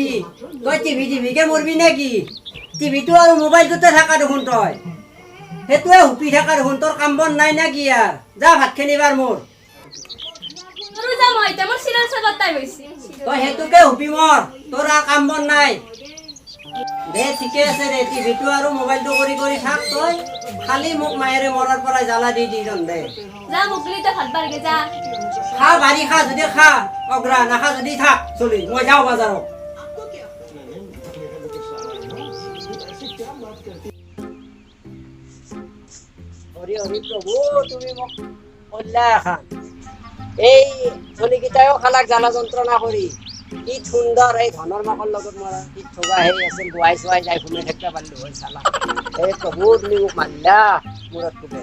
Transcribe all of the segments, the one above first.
TV তই টিভিকে মৰবি নেকি টিভিটো আৰু মোবাইলটোতে থাকা দেখোন তই সেইটোৱে হুপি থাকা দেখোন তোৰ কাম বন নাই না কি আৰ যা ভাত খেলিবাৰ মোৰ তই সেইটোকে হুপি মৰ তোৰ আৰু কাম বন নাই দে ঠিকে আছে দে টিভিটো আৰু মোবাইলটো কৰি থাক তই খালি মোক মায়েৰে মৰাৰ পৰা জ্বালা দি দে যা মুকলিতে ভাত বাৰগে যা খা বাৰী খা যদি খা অগ্ৰা নাখা যদি থাক চলি মই যাওঁ বাজাৰত হৰি হৰি প্ৰভু তুমি মোক কল্যা খান এই চলিকেইটাও খালাক জ্বালা যন্ত্ৰণা কৰি কি সুন্দৰ এই ধনৰ মাকৰ লগত মৰা কি থবা সেই আছিল গুৱাই চুৱাই যাই ঘুমাই থাকিব পাৰিলো হয় চালা এই প্ৰভু তুমি মোক মাৰিলা মূৰত কোবে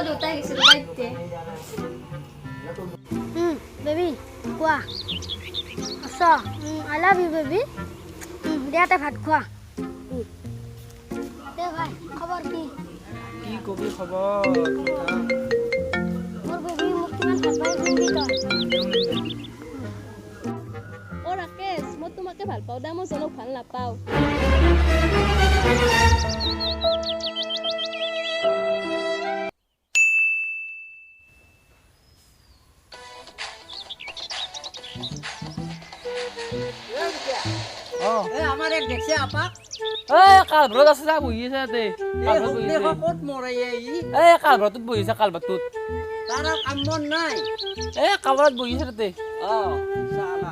দেউতাই গৈছিল বাইতে বেবি কোৱা আচ্ছা আই লাভ ইউ বেবি দিয়াতে ভাত খোৱা দে ভাই খবৰ কি কবি খবৰ মোৰ বেবি মোক কিমান ভাল পাই শুনবি তই ৰাকেশ মই তোমাকে ভাল পাওঁ দে মই জনক ভাল নাপাওঁ আমাৰ এক দেখছে আপা কালভৰত আছে যা বহি আছে ইয়াতে ক'ত মৰে কালভৰটোত বহি আছে কালভাৰটোত তাৰ কাম বন নাই কালভাৰত বহি আছে তাতে চালা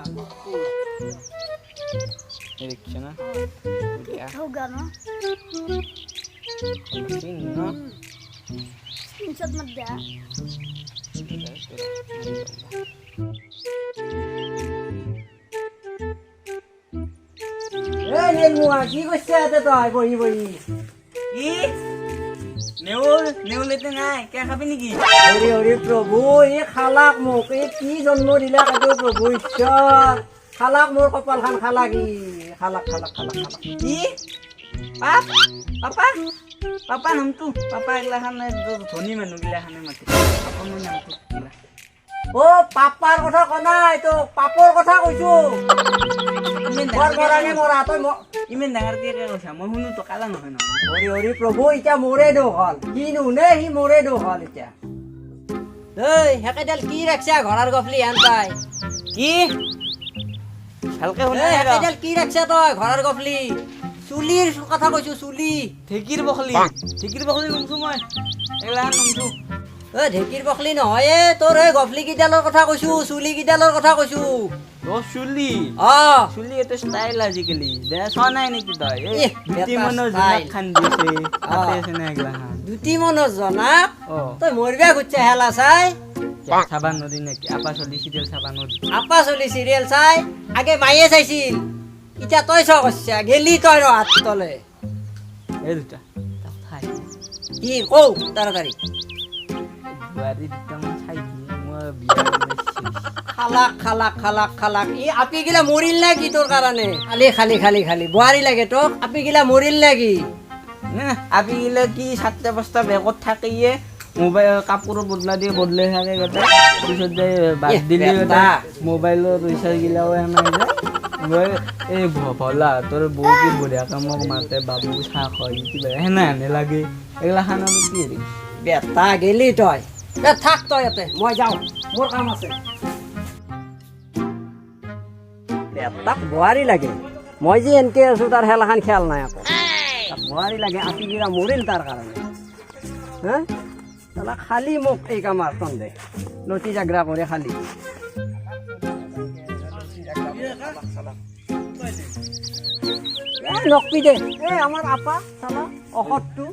দেখিছ না হোগা ন স্ক্রিনশট মত দে কি করছে তই বহি কি নেউল এতে নাই কে খাবি নেকি হৰি হৰি প্ৰভু এই খালাক মোক এই কি জন্ম দিলা কাটো প্ৰভু ঈশ্বৰ খালাক মোৰ কপালখন খালাক খালাক কি পাপ পাপা পাপা নামটো পাপা এগিলাখান ধনী মানুহ গিলাখানে মাতি পাপা মোৰ নামটো কিলা অ পাপাৰ কথা কোৱা নাই তো পাপৰ কথা কৈছো মৰা তই ইমান ডাঙৰকে কৈছা মই শুনো তো কালা নহয় নহয় হৰি হৰি প্ৰভু এতিয়া মোৰে দোষ হ'ল কি নুনে সি মোৰে দোষ হ'ল এতিয়া দেই হেকেডাল কি ৰাখছা ঘৰৰ গফলি হেন পাই কি ভালকে শুনা হেকেডাল কি ৰাখছা তই ঘৰৰ গফলি চুলিৰ কথা কৈছো চুলি ঢেঁকীৰ বখলি লমছো মই এগিলাখান লমছো ঢেঁকীৰ বখলি নহয় তোৰ এই গফলি কিডালৰ কথা কৈছো চুলি কিডালৰ কথা কৈছো চুলি চুলি এটা ষ্টাইল আজিকালি দে চোৱা নাই নেকি তই দুটি মনৰ জনাক খান দিছে তাতে আছে না এগিলাখান দুটি মনৰ জনাক তই মৰিবা খুজিছা হেলা চাই চাবা নদী নেকি আপা চলি চিৰিয়েল চাবা নদী আপা চলি চিৰিয়েল চাই আগে মায়ে চাইছিল এতিয়া তই চ কৈছা গেলি তই ৰ হাত তলে এই দুটা কি কও তাড়াতাড়ি বোৱাৰী দুটামান চাই দিয়ে মই বিয়া খালাক ই আপি গিলা মৰিল না কি তোৰ কাৰণে খালি বোৱাৰী লাগে তোক আপি গিলা মৰিল না কি আপি গিলা কি সাতটা পাঁচটা বেগত থাকিয়ে মোবাইল কাপোৰ বদলাই থাকে গোটেই পিছত যায় বাদ দিলে মোবাইলৰ ৰিচাৰ্জ গিলাও নাই এই ভলা তোৰ বৌ কি বঢ়িয়াকে মোক মাতে বাবু চাহ হয় কিবা হেনে লাগে এইগিলাখান আৰু কি হেৰি বেটা গেলি তই থাক তই ইয়াতে মই যাওঁ মোৰ কাম আছে তাক বোৱাৰী লাগে মই যে এনেকে আছো তাৰ খেলাখান খেয়াল নাই আকৌ তাক বোৱাৰী লাগে আপি গিলা মৰিল তাৰ কাৰণে হা তালা খালি মোক এই কামাৰ তন্দে লতি জাগৰা কৰে খালি নকপি দে আমাৰ আপা চালা অসতটো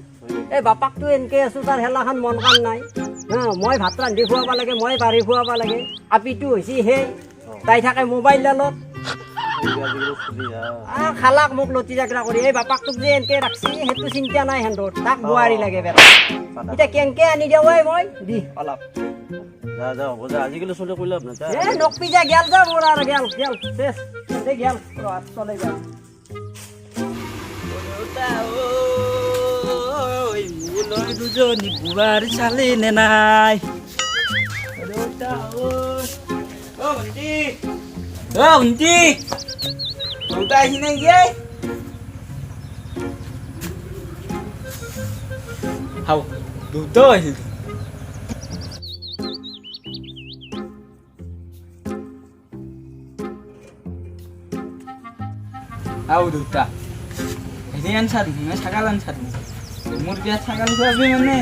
এই বাপাকটো এনেকে আছো তাৰ হেলাখান মন কাম নাই মই ভাত ৰান্ধি খুৱাব লাগে মই বাঢ়ি খুৱাব লাগে আপিটো হৈছে সেই তাই থাকে মোবাইল ডালত খালাক মোক লতি জাগৰা কৰি এই বাপাকটোক যে এনেকে ৰাখছি সেইটো চিন্তা নাই হেন্দৰ তাক বোৱাৰী লাগে বেটা এতিয়া কেনেকে আনি দিওঁ মই দি অলপ আজিকালি চলে কইলা না নকপি যা গেল যা মোৰ আৰু গেল শেষ গেল চলে গেল দুজনী বুঢ়াৰ চালি নে নাই ভণ্টি দেউতা আহি নাই গে হাও দেউতাও আহিল হাও দেউতা হেৰি আনচাৰো মই ছাগাল আনচাৰো মোৰ বিয়াত ছাগাল খুৱাবি মানে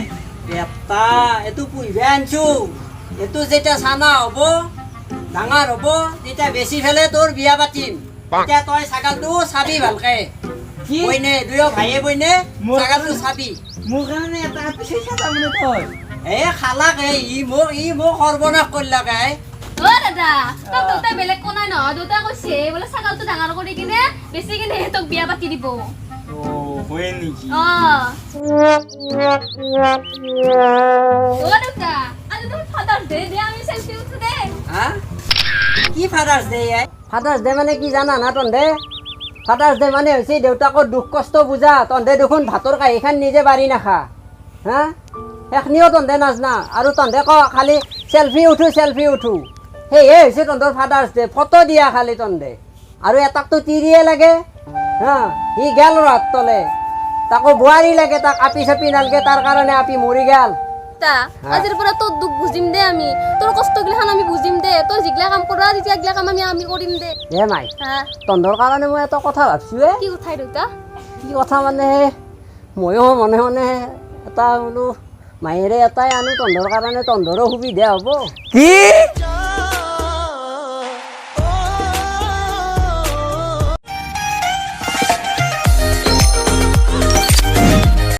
বেটা এইটো পুহিবে আনছো এইটো যেতিয়া চানা হ'ব ডাঙৰ হ'ব তেতিয়া বেছি ফেলে তোৰ বিয়া পাতিম তেতিয়া তই ছাগালটো চাবি ভালকে কি বইনে দুয়ো ভাইয়ে বইনে মোৰ- ছাগালটো চাবি মোৰ কাৰণে এটা পিছে তাৰমানে তই এ খালাক ই মোক সৰ্বনাশ কৰিলাকে অ দাদা তোক দেউতাই বেলেগ কোৱা নাই নহয় দেউতাই কৈছে বোলে ছাগালটো ডাঙৰ কৰি কিনে বেছি কিনে তোক বিয়া পাতি দিব অ হয় নেকি অ দেউতা আজি তুমি ফাদাৰ্ছ ডে দে আমি চেলফি উঠো দে হা কি ফাদাৰ্ছ ডে ফাদাৰ্ছ ডে মানে কি জানা না তহঁতে ফাদাৰ্ছ ডে মানে হৈছে দেউতাকৰ দুখ কষ্ট বুজা তহঁতে দেখোন ভাতৰ কাঁহীখন নিজে বাঢ়ি নাখা হা সেইখিনিও তহঁতে নাজনা আৰু তহঁতে ক খালি চেলফি উঠো সেয়ে হৈছে তহঁতৰ ফাদাৰ্ছ ডে ফটো দিয়া খালি তহঁতে আৰু এটাকতো তিৰিয়ে লাগে হা সি গেল ৰাত তলে তাকো বোৱাৰী লাগে তাক আপি চাপি নালগে তাৰ কাৰণে আপি মৰি গেল তা আজিৰ পৰা তোৰ দুখ বুজিম দে আমি তোৰ কষ্টগিলাখান আমি বুজিম দে তই যিগিলা কাম কৰা তেতিয়া গিলা কাম আমি কৰিম দে এ মাই হা তহঁতৰ কাৰণে মই এটা কথা ভাবছোঁ কি কথাই দেউতা কি কথা মানে ময়ো মনে মনে এটা বোলো মায়েৰে এটাই আনো তহঁতৰ কাৰণে তহঁতৰো সুবিধা হ'ব কি